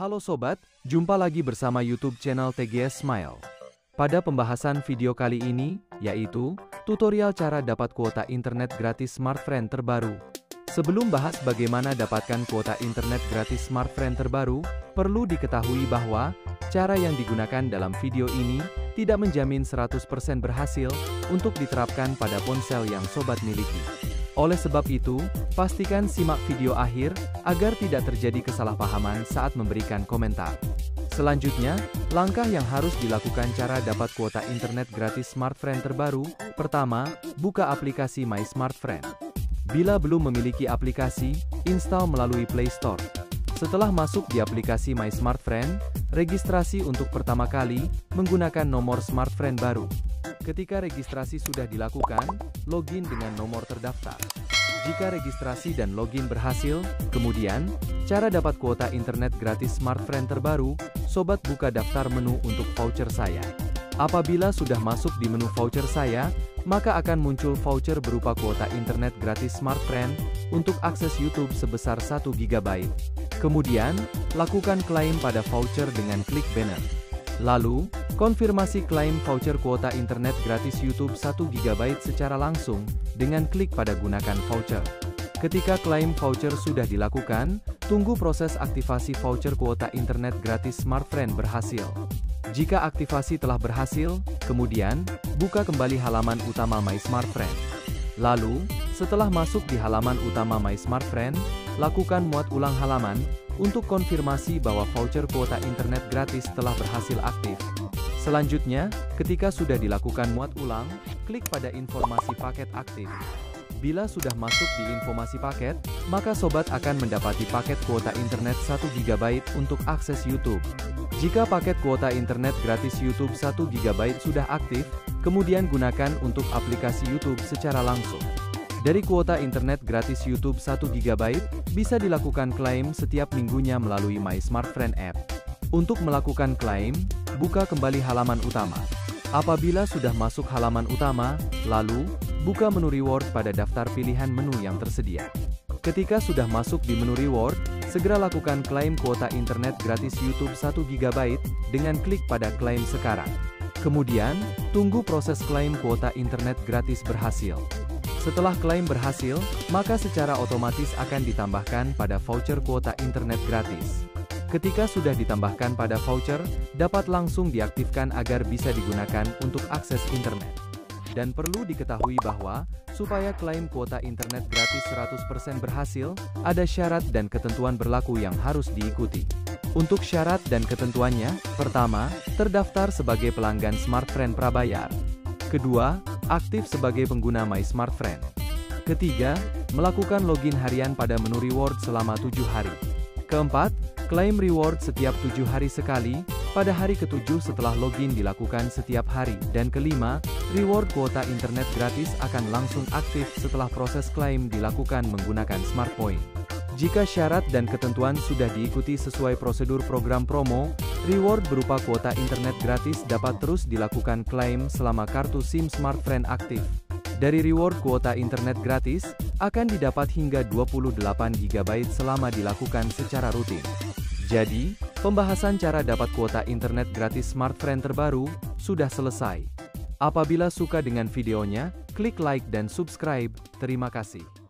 Halo sobat, jumpa lagi bersama YouTube channel TGS Smile. Pada pembahasan video kali ini, yaitu tutorial cara dapat kuota internet gratis Smartfren terbaru. Sebelum bahas bagaimana dapatkan kuota internet gratis Smartfren terbaru, perlu diketahui bahwa cara yang digunakan dalam video ini tidak menjamin 100% berhasil untuk diterapkan pada ponsel yang sobat miliki. Oleh sebab itu, pastikan simak video akhir agar tidak terjadi kesalahpahaman saat memberikan komentar. Selanjutnya, langkah yang harus dilakukan cara dapat kuota internet gratis Smartfren terbaru. Pertama, buka aplikasi My Smartfren. Bila belum memiliki aplikasi, install melalui Play Store. Setelah masuk di aplikasi My Smartfren, registrasi untuk pertama kali menggunakan nomor Smartfren baru. Ketika registrasi sudah dilakukan, login dengan nomor terdaftar. Jika registrasi dan login berhasil, kemudian, cara dapat kuota internet gratis Smartfren terbaru, sobat buka daftar menu untuk voucher saya. Apabila sudah masuk di menu voucher saya, maka akan muncul voucher berupa kuota internet gratis Smartfren untuk akses YouTube sebesar 1 GB. Kemudian, lakukan klaim pada voucher dengan klik banner. Lalu, konfirmasi klaim voucher kuota internet gratis YouTube 1 GB secara langsung dengan klik pada gunakan voucher. Ketika klaim voucher sudah dilakukan, tunggu proses aktivasi voucher kuota internet gratis Smartfren berhasil. Jika aktivasi telah berhasil, kemudian, buka kembali halaman utama My Smartfren. Lalu, setelah masuk di halaman utama My Smartfren, lakukan muat ulang halaman untuk konfirmasi bahwa voucher kuota internet gratis telah berhasil aktif. Selanjutnya, ketika sudah dilakukan muat ulang, klik pada informasi paket aktif. Bila sudah masuk di informasi paket, maka sobat akan mendapati paket kuota internet 1 GB untuk akses YouTube. Jika paket kuota internet gratis YouTube 1 GB sudah aktif, kemudian gunakan untuk aplikasi YouTube secara langsung. Dari kuota internet gratis YouTube 1 GB, bisa dilakukan klaim setiap minggunya melalui My Smartfren app. Untuk melakukan klaim, buka kembali halaman utama. Apabila sudah masuk halaman utama, lalu, buka menu reward pada daftar pilihan menu yang tersedia. Ketika sudah masuk di menu reward, segera lakukan klaim kuota internet gratis YouTube 1 GB dengan klik pada klaim sekarang. Kemudian, tunggu proses klaim kuota internet gratis berhasil. Setelah klaim berhasil, maka secara otomatis akan ditambahkan pada voucher kuota internet gratis. Ketika sudah ditambahkan pada voucher, dapat langsung diaktifkan agar bisa digunakan untuk akses internet. Dan perlu diketahui bahwa, supaya klaim kuota internet gratis 100% berhasil, ada syarat dan ketentuan berlaku yang harus diikuti. Untuk syarat dan ketentuannya, pertama, terdaftar sebagai pelanggan Smartfren prabayar. Kedua, aktif sebagai pengguna My Smartfren. Ketiga, melakukan login harian pada menu reward selama 7 hari. Keempat, klaim reward setiap 7 hari sekali, pada hari ke-7 setelah login dilakukan setiap hari. Dan kelima, reward kuota internet gratis akan langsung aktif setelah proses klaim dilakukan menggunakan SmartPoint. Jika syarat dan ketentuan sudah diikuti sesuai prosedur program promo, reward berupa kuota internet gratis dapat terus dilakukan klaim selama kartu SIM Smartfren aktif. Dari reward kuota internet gratis, akan didapat hingga 28 GB selama dilakukan secara rutin. Jadi, pembahasan cara dapat kuota internet gratis Smartfren terbaru sudah selesai. Apabila suka dengan videonya, klik like dan subscribe. Terima kasih.